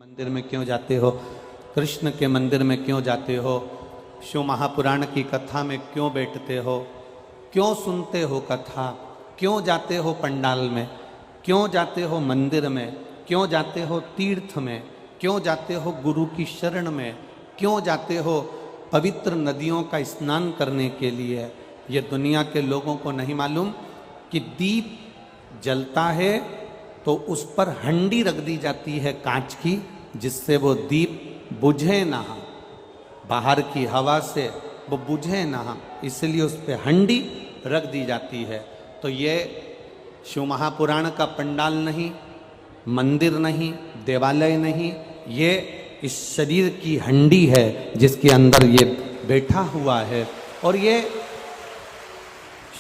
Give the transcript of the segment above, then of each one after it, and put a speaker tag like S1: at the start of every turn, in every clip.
S1: मंदिर में क्यों जाते हो, कृष्ण के मंदिर में क्यों जाते हो, शिव महापुराण की कथा में क्यों बैठते हो, क्यों सुनते हो कथा, क्यों जाते हो पंडाल में, क्यों जाते हो मंदिर में, क्यों जाते हो तीर्थ में, क्यों जाते हो गुरु की शरण में, क्यों जाते हो पवित्र नदियों का स्नान करने के लिए। ये दुनिया के लोगों को नहीं मालूम कि दीप जलता है तो उस पर हंडी रख दी जाती है कांच की, जिससे वो दीप बुझे ना, बाहर की हवा से वो बुझे ना, इसलिए उस पर हंडी रख दी जाती है। तो ये शिव महापुराण का पंडाल नहीं, मंदिर नहीं, देवालय नहीं, ये इस शरीर की हंडी है जिसके अंदर ये बैठा हुआ है। और ये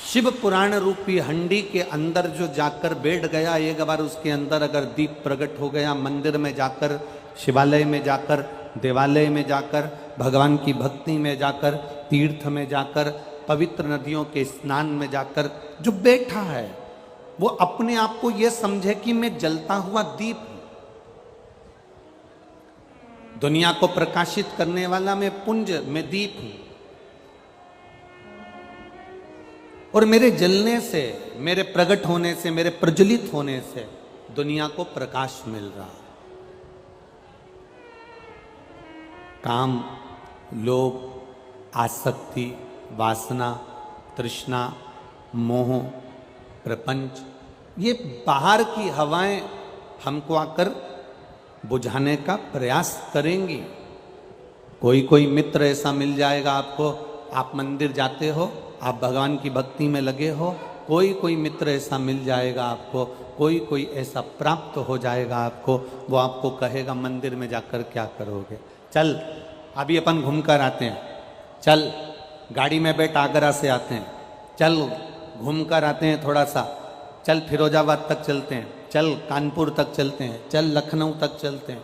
S1: शिव पुराण रूपी हंडी के अंदर जो जाकर बैठ गया, एक बार उसके अंदर अगर दीप प्रकट हो गया, मंदिर में जाकर, शिवालय में जाकर, देवालय में जाकर, भगवान की भक्ति में जाकर, तीर्थ में जाकर, पवित्र नदियों के स्नान में जाकर जो बैठा है, वो अपने आप को ये समझे कि मैं जलता हुआ दीप हूं, दुनिया को प्रकाशित करने वाला मैं पुंज, मैं दीप हूं, और मेरे जलने से, मेरे प्रकट होने से, मेरे प्रज्वलित होने से दुनिया को प्रकाश मिल रहा है। काम, लोभ, आसक्ति, वासना, तृष्णा, मोह, प्रपंच, ये बाहर की हवाएं हमको आकर बुझाने का प्रयास करेंगी। कोई कोई मित्र ऐसा मिल जाएगा आपको, आप मंदिर जाते हो, आप भगवान की भक्ति में लगे हो, कोई कोई मित्र ऐसा मिल जाएगा आपको, कोई कोई ऐसा प्राप्त हो जाएगा आपको, वो आपको कहेगा मंदिर में जाकर क्या करोगे, चल अभी अपन घूम कर आते हैं, चल गाड़ी में बैठ आगरा से आते हैं, चल घूम कर आते हैं थोड़ा सा, चल फिरोजाबाद तक चलते हैं, चल कानपुर तक चलते हैं, चल लखनऊ तक चलते हैं।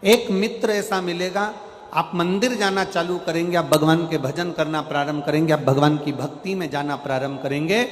S1: एक मित्र ऐसा मिलेगा, आप मंदिर जाना चालू करेंगे, आप भगवान के भजन करना प्रारंभ करेंगे, आप भगवान की भक्ति में जाना प्रारंभ करेंगे,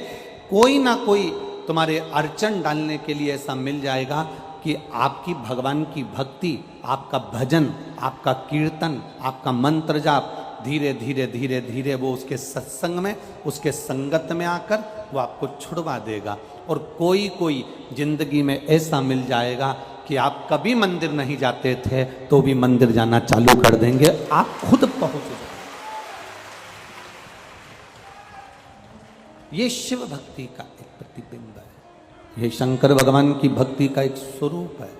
S1: कोई ना कोई तुम्हारे अड़चन डालने के लिए ऐसा मिल जाएगा कि आपकी भगवान की भक्ति, आपका भजन, आपका कीर्तन, आपका मंत्र जाप धीरे धीरे धीरे धीरे वो उसके सत्संग में, उसके संगत में आकर वो आपको छुड़वा देगा। और कोई कोई जिंदगी में ऐसा मिल जाएगा कि आप कभी मंदिर नहीं जाते थे तो भी मंदिर जाना चालू कर देंगे, आप खुद पहुंच जाएंगे। ये शिव भक्ति का एक प्रतिबिंब है, ये शंकर भगवान की भक्ति का एक स्वरूप है,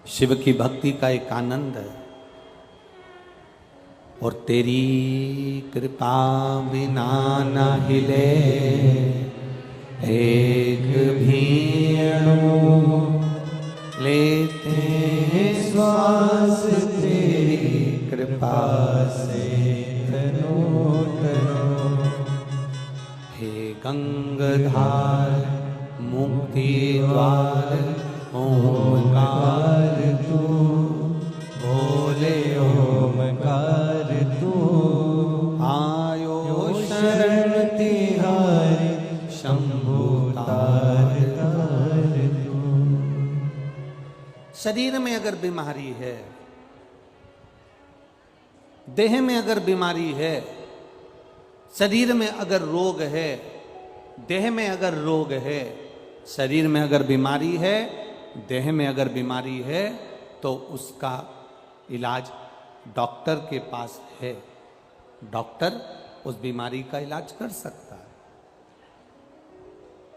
S1: शिव की भक्ति का एक आनंद है। और तेरी कृपा बिना न हिले एक भी अणु, लेते श्वास तेरी कृपा से तनो तनो। हे गंगाधार मुक्ति द्वार ओमकार तू, बोले ओमकार तू, आयो शरण तिहारी शंभु तार तार तू। शरीर में अगर बीमारी है, देह में अगर बीमारी है, शरीर में अगर रोग है, देह में अगर रोग है, शरीर में अगर बीमारी है, देह में अगर बीमारी है, तो उसका इलाज डॉक्टर के पास है। डॉक्टर उस बीमारी का इलाज कर सकता है।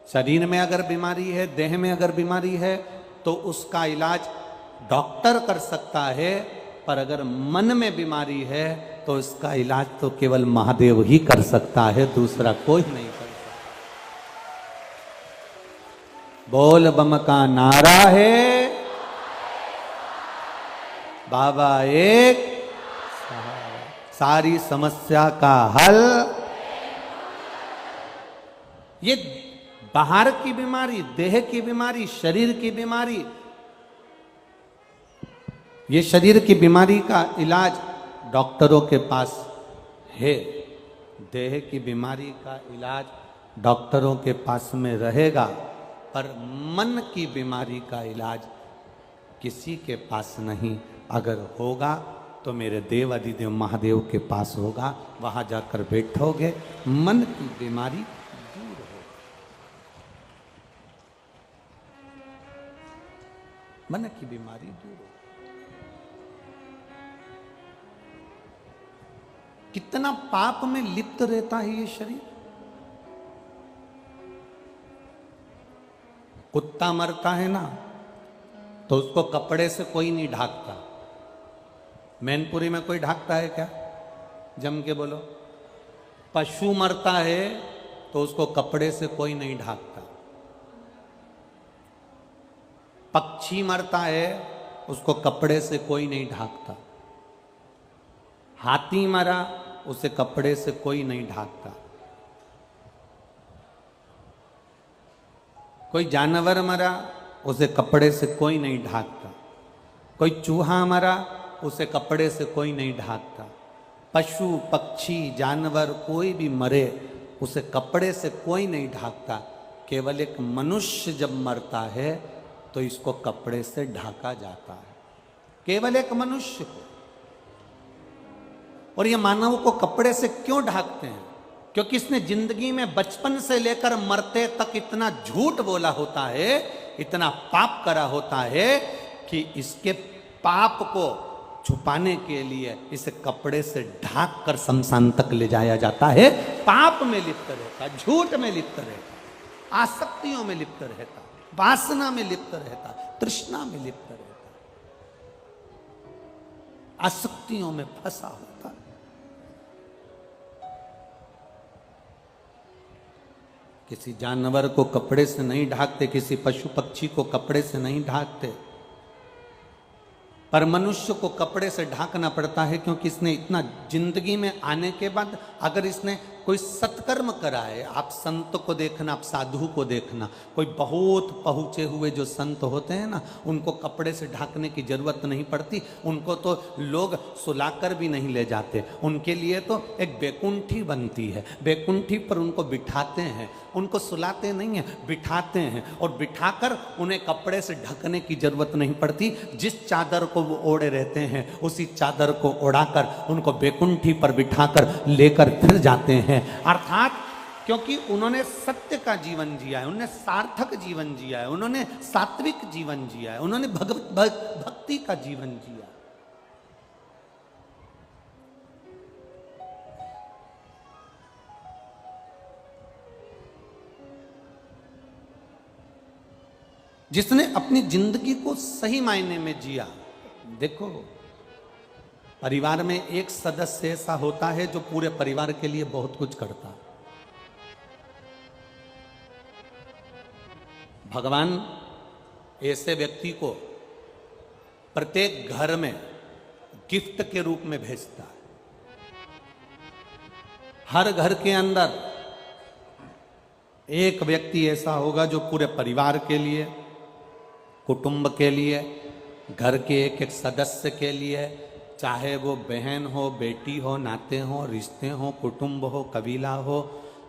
S1: शरीर में अगर बीमारी है, देह में अगर बीमारी है, तो उसका इलाज डॉक्टर कर सकता है। पर अगर मन में बीमारी है तो इसका इलाज तो केवल महादेव ही कर सकता है, दूसरा कोई नहीं कर सकता। बोल बम का नारा है, बाबा एक, सारी समस्या का हल। ये बाहर की बीमारी, देह की बीमारी, शरीर की बीमारी, ये शरीर की बीमारी का इलाज डॉक्टरों के पास है, देह की बीमारी का इलाज डॉक्टरों के पास में रहेगा, पर मन की बीमारी का इलाज किसी के पास नहीं, अगर होगा तो मेरे देव अधिदेव महादेव के पास होगा। वहां जाकर बैठोगे, मन की बीमारी दूर होगी। मन की बीमारी दूर होगी। कितना पाप में लिप्त रहता है ये शरीर। कुत्ता मरता है ना तो उसको कपड़े से कोई नहीं ढाकता। मैनपुरी में कोई ढाकता है क्या? जम के बोलो। पशु मरता है तो उसको कपड़े से कोई नहीं ढाकता। पक्षी मरता है उसको कपड़े से कोई नहीं ढाकता। हाथी मरा उसे कपड़े से कोई नहीं ढाकता। कोई जानवर मरा उसे कपड़े से कोई नहीं ढाकता। कोई चूहा मरा उसे कपड़े से कोई नहीं ढाकता। पशु पक्षी जानवर कोई भी मरे उसे कपड़े से कोई नहीं ढाकता। केवल एक मनुष्य जब मरता है तो इसको कपड़े से ढाका जाता है, केवल एक मनुष्य को। और ये मानव को कपड़े से क्यों ढाकते हैं? क्योंकि इसने जिंदगी में बचपन से लेकर मरते तक इतना झूठ बोला होता है, इतना पाप करा होता है कि इसके पाप को छुपाने के लिए इसे कपड़े से ढाक कर शमशान तक ले जाया जाता है। पाप में लिप्त रहता, झूठ में लिप्त रहता, आसक्तियों में लिप्त रहता, वासना में लिप्त रहता, तृष्णा में लिप्त रहता, आसक्तियों में फंसा होता। किसी जानवर को कपड़े से नहीं ढाकते, किसी पशु पक्षी को कपड़े से नहीं ढाकते, पर मनुष्य को कपड़े से ढाकना पड़ता है। क्योंकि इसने इतना जिंदगी में आने के बाद अगर इसने कोई सत्कर्म करा है, आप संत को देखना, आप साधु को देखना, कोई बहुत पहुंचे हुए जो संत होते हैं ना, उनको कपड़े से ढाकने की जरूरत नहीं पड़ती। उनको तो लोग सुलाकर भी नहीं ले जाते, उनके लिए तो एक बैकुंठी बनती है, बैकुंठी पर उनको बिठाते हैं, उनको सुलाते नहीं है, बिठाते हैं। और बिठाकर उन्हें कपड़े से ढकने की जरूरत नहीं पड़ती। जिस चादर को वो ओढ़े रहते हैं उसी चादर को ओढ़ाकर उनको बैकुंठी पर बिठाकर लेकर फिर जाते हैं। अर्थात क्योंकि उन्होंने सत्य का जीवन जिया है, उन्होंने सार्थक जीवन जिया है, उन्होंने सात्विक जीवन जिया है, उन्होंने भक्ति का जीवन जिया। जिसने अपनी जिंदगी को सही मायने में जिया। देखो, परिवार में एक सदस्य ऐसा होता है जो पूरे परिवार के लिए बहुत कुछ करता है। भगवान ऐसे व्यक्ति को प्रत्येक घर में गिफ्ट के रूप में भेजता है। हर घर के अंदर एक व्यक्ति ऐसा होगा जो पूरे परिवार के लिए, कुटुंब के लिए, घर के एक एक सदस्य के लिए, चाहे वो बहन हो, बेटी हो, नाते हो, रिश्ते हो, कुटुंब हो, कबीला हो,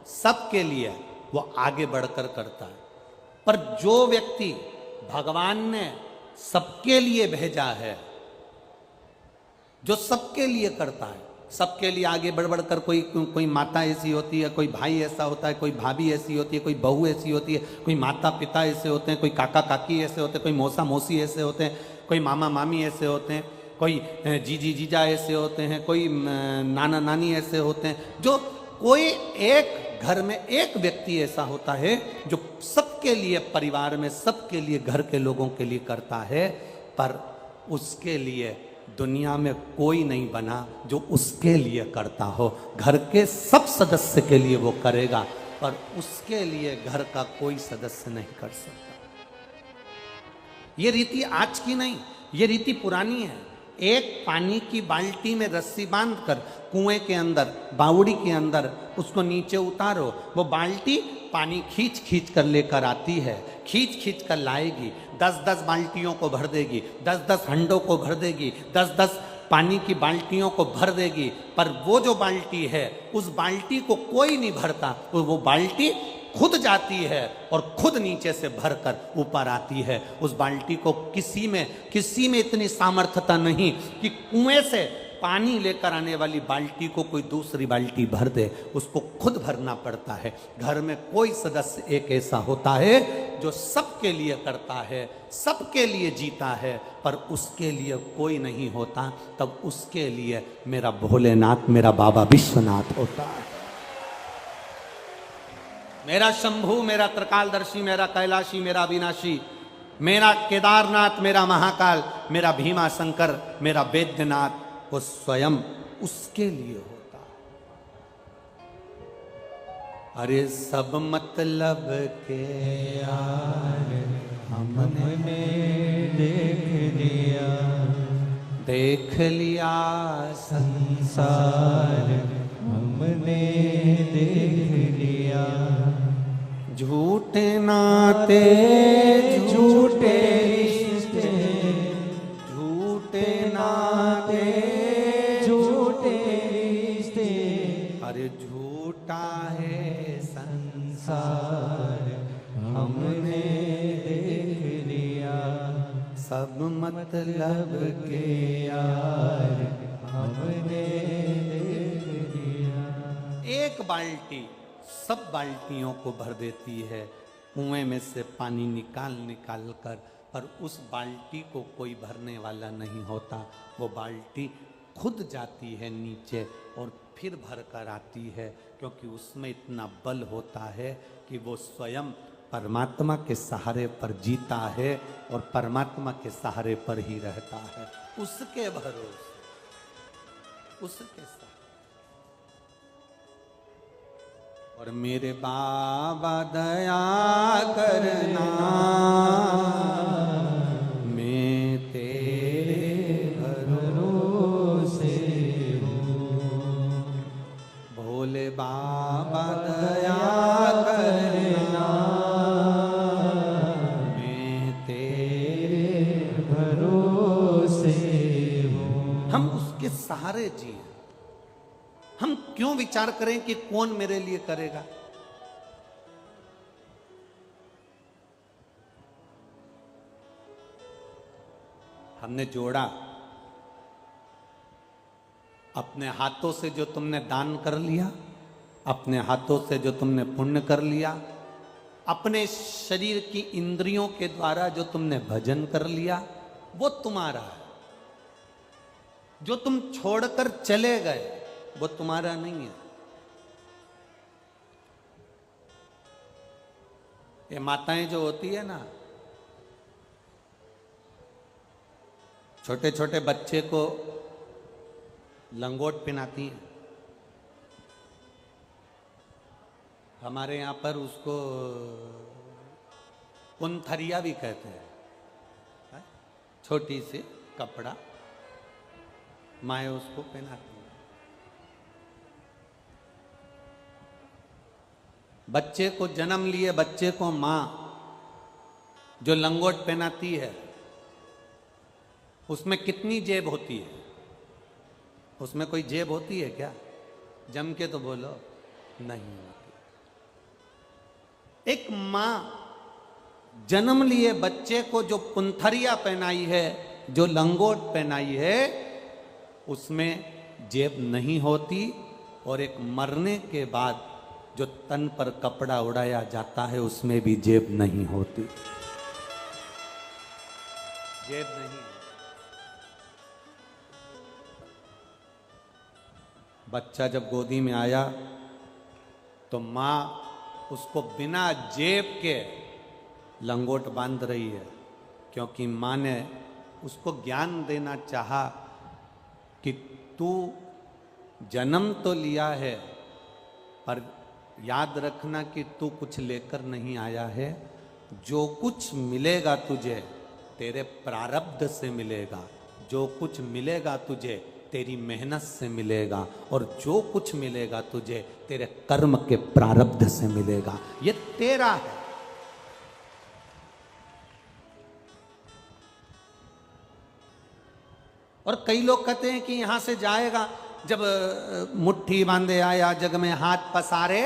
S1: सबके लिए वो आगे बढ़कर करता है। पर जो व्यक्ति भगवान ने सबके लिए भेजा है, जो सबके लिए करता है, सबके लिए आगे बढ़ बढ़कर कोई माता ऐसी होती है, कोई भाई ऐसा होता है, कोई भाभी ऐसी होती है, कोई बहू ऐसी होती है, कोई माता पिता ऐसे होते हैं, कोई काका काकी ऐसे होते हैं, कोई मौसा मौसी ऐसे होते हैं, कोई मामा मामी ऐसे होते हैं, कोई जीजी जीजा ऐसे होते हैं, कोई नाना नानी ऐसे होते हैं। जो कोई एक घर में एक व्यक्ति ऐसा होता है जो सबके लिए, परिवार में सबके लिए, घर के लोगों के लिए करता है। पर उसके लिए दुनिया में कोई नहीं बना जो उसके लिए करता हो। घर के सब सदस्य के लिए वो करेगा, पर उसके लिए घर का कोई सदस्य नहीं कर सकता। ये रीति आज की नहीं, ये रीति पुरानी है। एक पानी की बाल्टी में रस्सी बांधकर कुएं के अंदर, बावड़ी के अंदर उसको नीचे उतारो, वो बाल्टी पानी खींच खींच कर लेकर आती है, खींच खींच कर लाएगी। 10-10 बाल्टियों को भर देगी, 10-10 हंडों को भर देगी, 10-10 पानी की बाल्टियों को भर देगी। पर वो जो बाल्टी है, उस बाल्टी को कोई नहीं भरता। वो बाल्टी खुद जाती है और खुद नीचे से भरकर ऊपर आती है। उस बाल्टी को किसी में इतनी सामर्थ्यता नहीं कि कुएं से पानी लेकर आने वाली बाल्टी को कोई दूसरी बाल्टी भर दे, उसको खुद भरना पड़ता है। घर में कोई सदस्य एक ऐसा होता है जो सबके लिए करता है, सबके लिए जीता है, पर उसके लिए कोई नहीं होता, तब उसके लिए मेरा भोलेनाथ, मेरा बाबा विश्वनाथ होता है। मेरा शंभू, मेरा त्रिकालदर्शी, मेरा कैलाशी, मेरा अविनाशी, मेरा केदारनाथ, मेरा महाकाल, मेरा भीमा शंकर, मेरा वैद्यनाथ, वो स्वयं उसके लिए होता। अरे सब मतलब के यार हमने देख लिया संसार हमने देख लिया। झूठे नाते झूठे रिश्ते, झूठे नाते झूठे रिश्ते, अरे झूठा है संसार हमने देख लिया। सब मतलब के यार हमने देख लिया। एक बाल्टी सब बाल्टियों को भर देती है, कुएं में से पानी निकाल कर, पर उस बाल्टी को कोई भरने वाला नहीं होता। वो बाल्टी खुद जाती है नीचे और फिर भर कर आती है, क्योंकि उसमें इतना बल होता है कि वो स्वयं परमात्मा के सहारे पर जीता है और परमात्मा के सहारे पर ही रहता है। उसके भरोसे, उसके साथ। और मेरे बाबा दया करना, मैं तेरे भरोसे हूँ। भोले बाबा दया करना, मैं तेरे भरोसे हूँ। हम उसके सहारे जिए। हम क्यों विचार करें कि कौन मेरे लिए करेगा? हमने जोड़ा, अपने हाथों से जो तुमने दान कर लिया, अपने हाथों से जो तुमने पुण्य कर लिया, अपने शरीर की इंद्रियों के द्वारा जो तुमने भजन कर लिया, वो तुम्हारा है। जो तुम छोड़कर चले गए वो तुम्हारा नहीं है। ये माताएं जो होती है ना, छोटे छोटे बच्चे को लंगोट पहनाती हैं। हमारे यहाँ पर उसको पुंथरिया भी कहते हैं। छोटी सी कपड़ा माए उसको पहनाती है। बच्चे को जन्म लिए बच्चे को माँ जो लंगोट पहनाती है, उसमें कितनी जेब होती है? उसमें कोई जेब होती है क्या? जम के तो बोलो, नहीं होती। एक माँ जन्म लिए बच्चे को जो पुंथरिया पहनाई है, जो लंगोट पहनाई है, उसमें जेब नहीं होती। और एक मरने के बाद जो तन पर कपड़ा उड़ाया जाता है, उसमें भी जेब नहीं होती। जेब नहीं। बच्चा जब गोदी में आया तो माँ उसको बिना जेब के लंगोट बांध रही है, क्योंकि माँ ने उसको ज्ञान देना चाहा कि तू जन्म तो लिया है, पर याद रखना कि तू कुछ लेकर नहीं आया है। जो कुछ मिलेगा तुझे तेरे प्रारब्ध से मिलेगा, जो कुछ मिलेगा तुझे तेरी मेहनत से मिलेगा, और जो कुछ मिलेगा तुझे तेरे कर्म के प्रारब्ध से मिलेगा। ये तेरा है। और कई लोग कहते हैं कि यहां से जाएगा, जब मुट्ठी बांधे आया जग में हाथ पसारे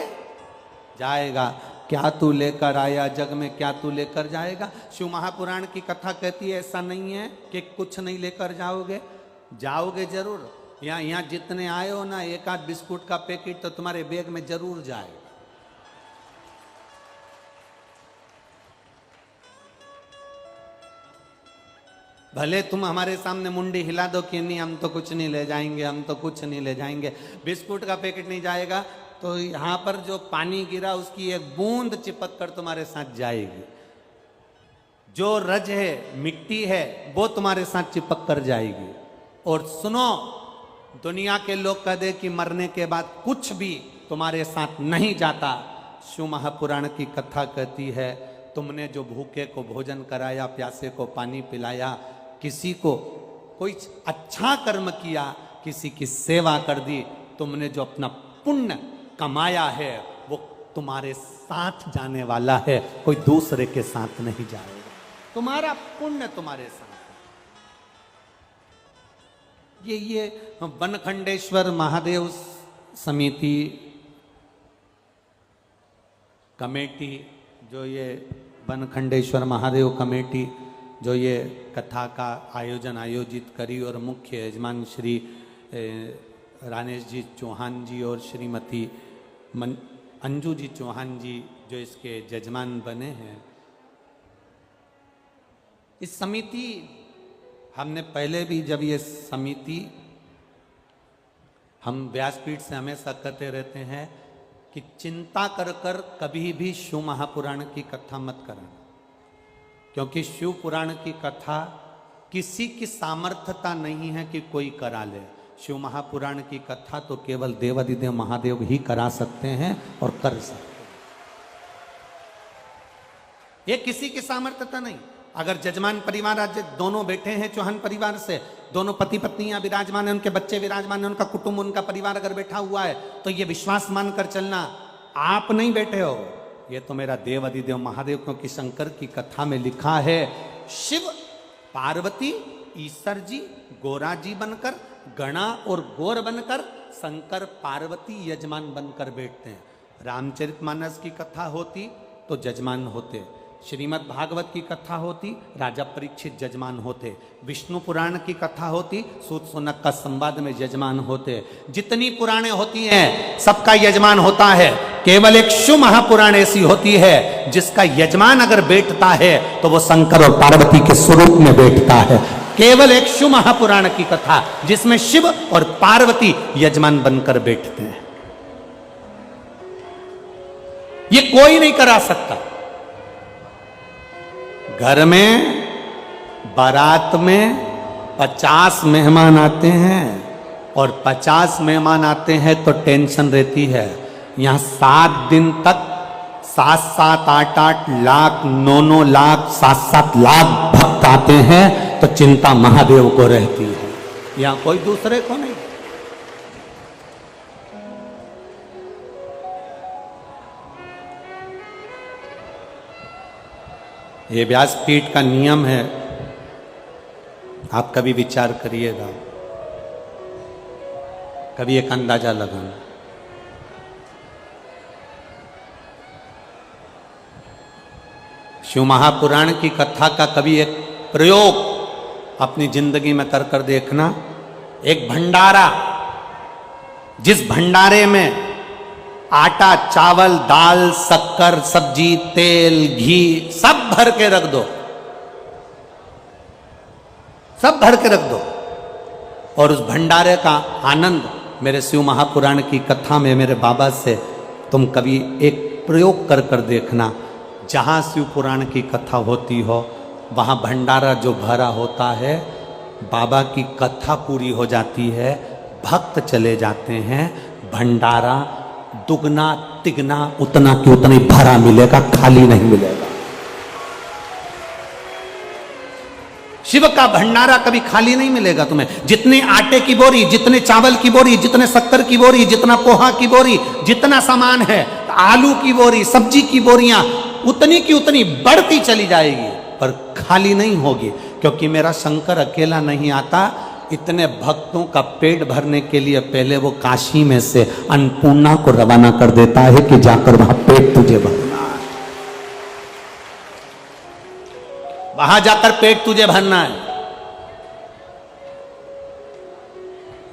S1: जाएगा। क्या तू लेकर आया जग में क्या तू लेकर जाएगा। शिव महापुराण की कथा कहती है ऐसा नहीं है कि कुछ नहीं लेकर जाओगे, जाओगे जरूर। यहाँ जितने आए हो ना, एक आध बिस्कुट का पैकेट तो तुम्हारे बैग में जरूर जाएगा। भले तुम हमारे सामने मुंडी हिला दो कि नहीं हम तो कुछ नहीं ले जाएंगे, हम तो कुछ नहीं ले जाएंगे, बिस्कुट का पैकेट नहीं जाएगा, तो यहाँ पर जो पानी गिरा उसकी एक बूंद चिपक कर तुम्हारे साथ जाएगी। जो रज है, मिट्टी है, वो तुम्हारे साथ चिपक कर जाएगी। और सुनो, दुनिया के लोग कह दे कि मरने के बाद कुछ भी तुम्हारे साथ नहीं जाता। शिव महापुराण की कथा कहती है तुमने जो भूखे को भोजन कराया, प्यासे को पानी पिलाया, किसी को कोई अच्छा कर्म किया, किसी की सेवा कर दी, तुमने जो अपना पुण्य कमाया है वो तुम्हारे साथ जाने वाला है, कोई दूसरे के साथ नहीं जाएगा। तुम्हारा पुण्य तुम्हारे साथ। ये बनखंडेश्वर महादेव समिति कमेटी, जो ये बनखंडेश्वर महादेव कमेटी जो ये कथा का आयोजन आयोजित करी, और मुख्य यजमान श्री रानेश जी चौहान जी और श्रीमती अंजू जी चौहान जी जो इसके जजमान बने हैं। इस समिति, हमने पहले भी जब ये समिति, हम व्यासपीठ से हमेशा कहते रहते हैं कि चिंता कर कर कभी भी शिव महापुराण की कथा मत करना, क्योंकि शिव पुराण की कथा किसी की सामर्थ्यता नहीं है कि कोई करा ले। शिव महापुराण की कथा तो केवल देवादिदेव महादेव ही करा सकते हैं और कर सकते हैं। ये किसी की सामर्थ्यता नहीं। अगर जजमान परिवार आज दोनों बैठे हैं चौहान परिवार से, दोनों पति पत्नियां विराजमान है, उनके बच्चे विराजमान है, उनका कुटुंब, उनका परिवार अगर बैठा हुआ है, तो ये विश्वास मानकर चलना आप नहीं बैठे हो, ये तो मेरा देव अधिदेव महादेव, क्योंकि शंकर की कथा में लिखा है शिव पार्वती ईश्वर जी गोरा जी बनकर, गणा और गौर बनकर शंकर पार्वती यजमान बनकर बैठते हैं। रामचरितमानस की कथा होती तो जजमान होते, श्रीमद् भागवत की कथा होती राजा परीक्षित जजमान होते, विष्णु पुराण की कथा होती सूत सोनक का संवाद में यजमान होते। जितनी पुराणे होती हैं सबका यजमान होता है, केवल एक शिव महापुराण ऐसी होती है जिसका यजमान अगर बैठता है तो वो शंकर और पार्वती के स्वरूप में बैठता है। केवल एक शिव महापुराण की कथा जिसमें शिव और पार्वती यजमान बनकर बैठते हैं, ये कोई नहीं करा सकता। घर में बारात में 50 मेहमान आते हैं और 50 मेहमान आते हैं तो टेंशन रहती है। यहां 7 दिन तक 7-7, 8-8 लाख, 9-9 लाख, 7-7 लाख भक्त आते हैं तो चिंता महादेव को रहती है, यहां कोई दूसरे को नहीं। ये व्यासपीठ का नियम है, आप कभी विचार करिएगा, कभी एक अंदाजा लगाना। शिव महापुराण की कथा का कभी एक प्रयोग अपनी जिंदगी में कर कर देखना। एक भंडारा, जिस भंडारे में आटा, चावल, दाल, शक्कर, सब्जी, तेल, घी सब भर के रख दो, सब भर के रख दो, और उस भंडारे का आनंद मेरे शिव महापुराण की कथा में मेरे बाबा से तुम कभी एक प्रयोग कर कर देखना। जहां शिव पुराण की कथा होती हो वहां भंडारा जो भरा होता है, बाबा की कथा पूरी हो जाती है, भक्त चले जाते हैं, भंडारा दुगना तिगना उतना कि उतना ही भरा मिलेगा, खाली नहीं मिलेगा। शिव का भंडारा कभी खाली नहीं मिलेगा तुम्हें। जितने आटे की बोरी, जितने चावल की बोरी, जितने शक्कर की बोरी, जितना पोहा की बोरी, जितना सामान है, आलू की बोरी, सब्जी की बोरियां उतनी की उतनी बढ़ती चली जाएगी, पर खाली नहीं होगी, क्योंकि मेरा शंकर अकेला नहीं आता। इतने भक्तों का पेट भरने के लिए पहले वो काशी में से अन्नपूर्णा को रवाना कर देता है कि जाकर वहां पेट तुझे भरना है। वहां जाकर पेट तुझे भरना है।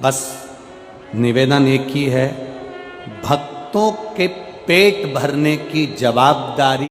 S1: बस निवेदन एक ही है, भक्तों के पेट भरने की जवाबदारी